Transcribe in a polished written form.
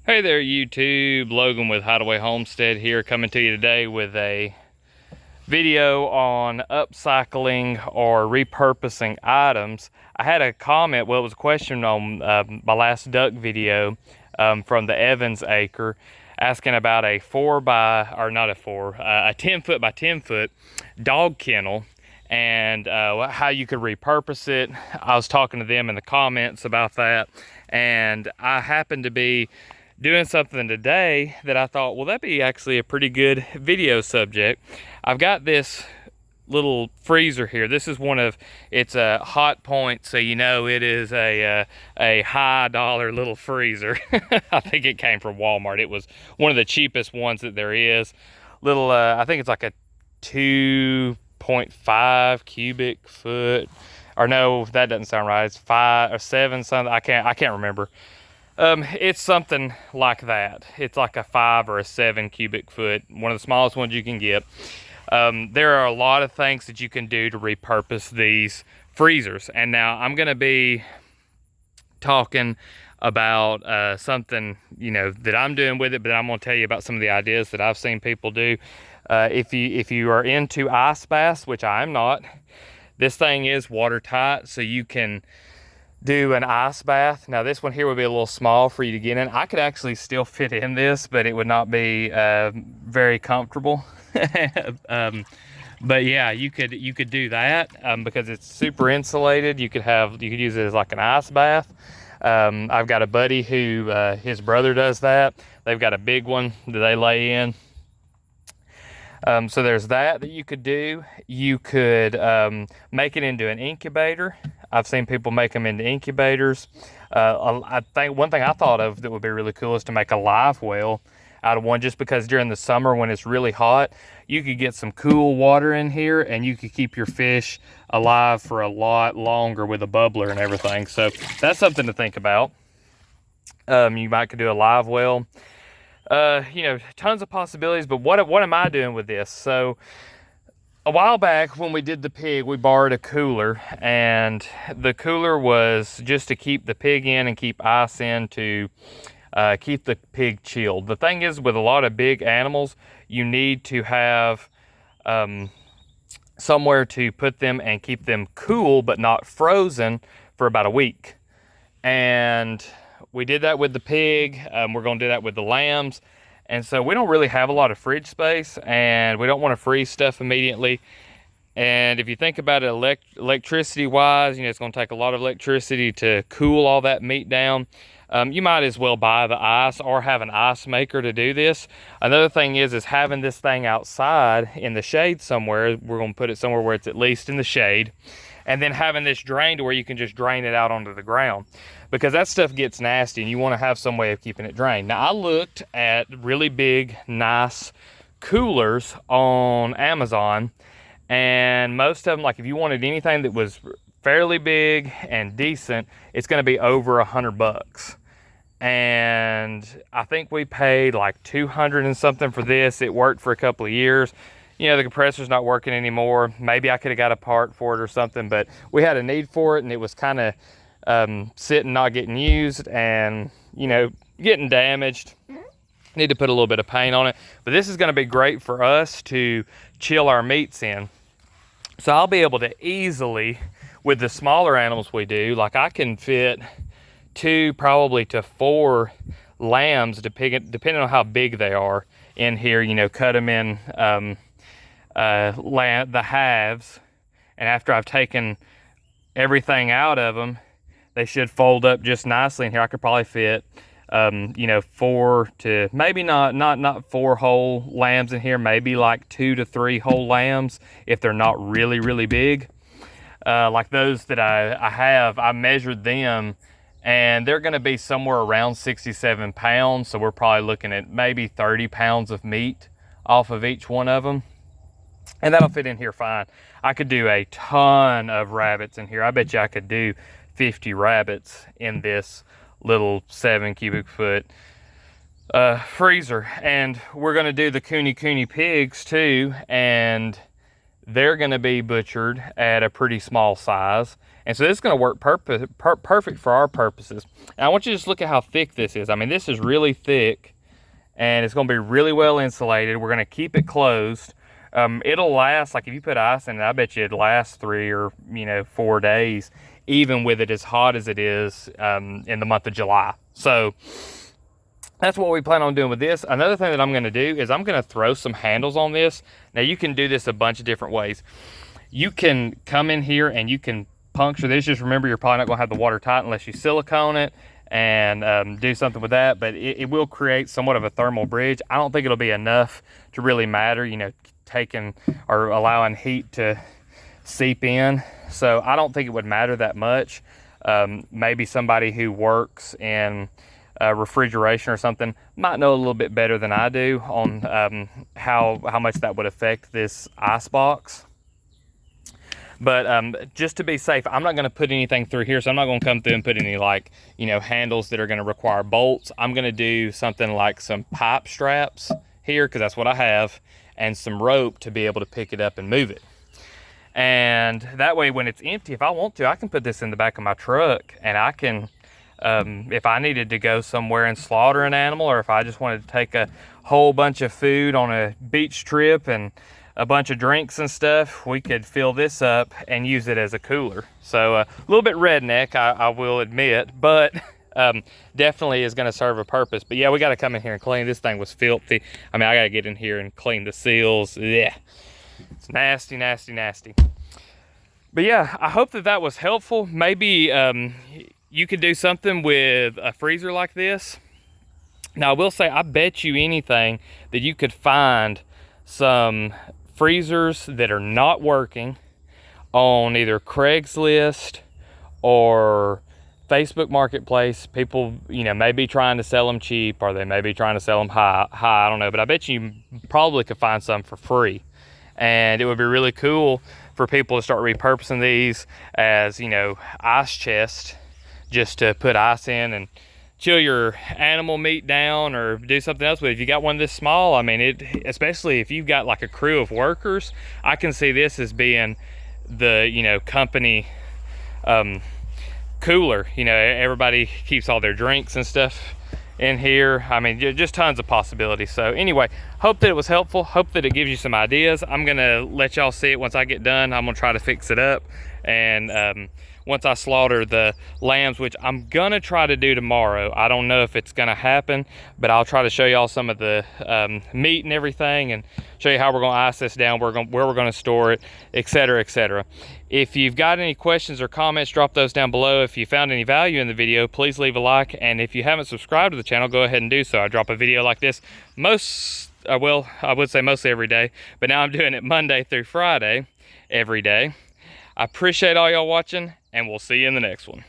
Hey there YouTube, Logan with Hideaway Homestead here, coming to you today with a video on upcycling or repurposing items. I had a comment, well it was a question on my last duck video from the Evans Acre, asking about a 10 foot by 10 foot dog kennel and how you could repurpose it. I was talking to them in the comments about that, and I happened to be doing something today that I thought, well, that'd be actually a pretty good video subject. I've got this little freezer here. This is it's a Hot Point, so you know it is a high dollar little freezer. I think it came from Walmart. It was one of the cheapest ones that there is. I think it's like a 2.5 cubic foot, or no, that doesn't sound right. It's 5 or 7 something. I can't remember. It's something like that. It's like a 5 or a 7 cubic foot, one of the smallest ones you can get. There are a lot of things that you can do to repurpose these freezers. And now I'm gonna be talking about something, that I'm doing with it, but I'm gonna tell you about some of the ideas that I've seen people do. If you are into ice baths, which I'm not, this thing is watertight, so you can do an ice bath. Now this one here would be a little small for you to get in. I could actually still fit in this, but it would not be very comfortable. But yeah, you could do that because it's super insulated. You could use it as like an ice bath. I've got a buddy who his brother does that. They've got a big one that they lay in. So there's that you could do. You could make it into an incubator. I've seen people make them into incubators. I think one thing I thought of that would be really cool is to make a live well out of one, just because during the summer when it's really hot, you could get some cool water in here and you could keep your fish alive for a lot longer with a bubbler and everything. So that's something to think about. You might could do a live well. Tons of possibilities, but what am I doing with this? So a while back when we did the pig, we borrowed a cooler, and the cooler was just to keep the pig in and keep ice in to keep the pig chilled. The thing is, with a lot of big animals, you need to have somewhere to put them and keep them cool but not frozen for about a week. And we did that with the pig. We're going to do that with the lambs. And so we don't really have a lot of fridge space, and we don't want to freeze stuff immediately. And if you think about it electricity wise, it's going to take a lot of electricity to cool all that meat down. You might as well buy the ice or have an ice maker to do this. Another thing is having this thing outside in the shade somewhere. We're going to put it somewhere where it's at least in the shade. And then having this drained where you can just drain it out onto the ground, because that stuff gets nasty and you want to have some way of keeping it drained. Now I looked at really big, nice coolers on Amazon, and most of them, like if you wanted anything that was fairly big and decent, it's going to be over $100. And I think we paid like 200 and something for this. It worked for a couple of years. The compressor's not working anymore. Maybe I could have got a part for it or something, but we had a need for it, and it was kind of sitting, not getting used, and getting damaged. Need to put a little bit of paint on it, but this is going to be great for us to chill our meats in. So I'll be able to easily, with the smaller animals we do, like I can fit 2 probably to 4 lambs, depending on how big they are, in here. Cut them in the halves, and after I've taken everything out of them, they should fold up just nicely in here. I could probably fit 4 to maybe not 4 whole lambs in here, maybe like 2 to 3 whole lambs if they're not really big. Like those that I have, I measured them, and they're going to be somewhere around 67 pounds, so we're probably looking at maybe 30 pounds of meat off of each one of them. And that'll fit in here fine. I could do a ton of rabbits in here. I bet you I could do 50 rabbits in this little 7 cubic foot freezer. And we're going to do the Kune pigs too, and they're going to be butchered at a pretty small size. And so this is going to work perfect for our purposes. And I want you to just look at how thick this is. I mean, this is really thick, and it's going to be really well insulated. We're going to keep it closed. It'll last, like if you put ice in it, I bet you it'd last 3 or 4 days, even with it as hot as it is in the month of July. So that's what we plan on doing with this. Another thing that I'm going to do is I'm going to throw some handles on this. Now you can do this a bunch of different ways. You can come in here and you can puncture this. Just remember, you're probably not going to have the water tight unless you silicone it and do something with that, but it will create somewhat of a thermal bridge. I don't think it'll be enough to really matter, taking or allowing heat to seep in. So I don't think it would matter that much. Maybe somebody who works in refrigeration or something might know a little bit better than I do on how much that would affect this ice box. But just to be safe, I'm not going to put anything through here. So I'm not going to come through and put any handles that are going to require bolts. I'm going to do something like some pipe straps here, because that's what I have, and some rope to be able to pick it up and move it. And that way, when it's empty, if I want to, I can put this in the back of my truck, and I can, if I needed to go somewhere and slaughter an animal, or if I just wanted to take a whole bunch of food on a beach trip and a bunch of drinks and stuff, we could fill this up and use it as a cooler. So a little bit redneck, I will admit, but definitely is going to serve a purpose. But yeah, we got to come in here and clean. This thing was filthy. I mean, I got to get in here and clean the seals. Yeah, it's nasty, nasty, nasty. But yeah, I hope that was helpful. Maybe you could do something with a freezer like this. Now I will say, I bet you anything that you could find some freezers that are not working on either Craigslist or Facebook Marketplace. People, may be trying to sell them cheap, or they may be trying to sell them high, I don't know. But I bet you probably could find some for free. And it would be really cool for people to start repurposing these as, ice chests, just to put ice in and chill your animal meat down, or do something else with it. If you got one this small, I mean, especially if you've got like a crew of workers, I can see this as being the, company cooler. Everybody keeps all their drinks and stuff in here. I mean, just tons of possibilities. So anyway, hope that it was helpful. Hope that it gives you some ideas. I'm gonna let y'all see it once I get done. I'm gonna try to fix it up, and once I slaughter the lambs, which I'm gonna try to do tomorrow. I don't know if it's gonna happen, but I'll try to show y'all some of the meat and everything, and show you how we're gonna ice this down, where we're gonna store it, etc., etc. If you've got any questions or comments, drop those down below. If you found any value in the video, please leave a like, and if you haven't subscribed to the channel, go ahead and do so. I drop a video like this I would say mostly every day, but now I'm doing it Monday through Friday every day. I appreciate all y'all watching, and we'll see you in the next one.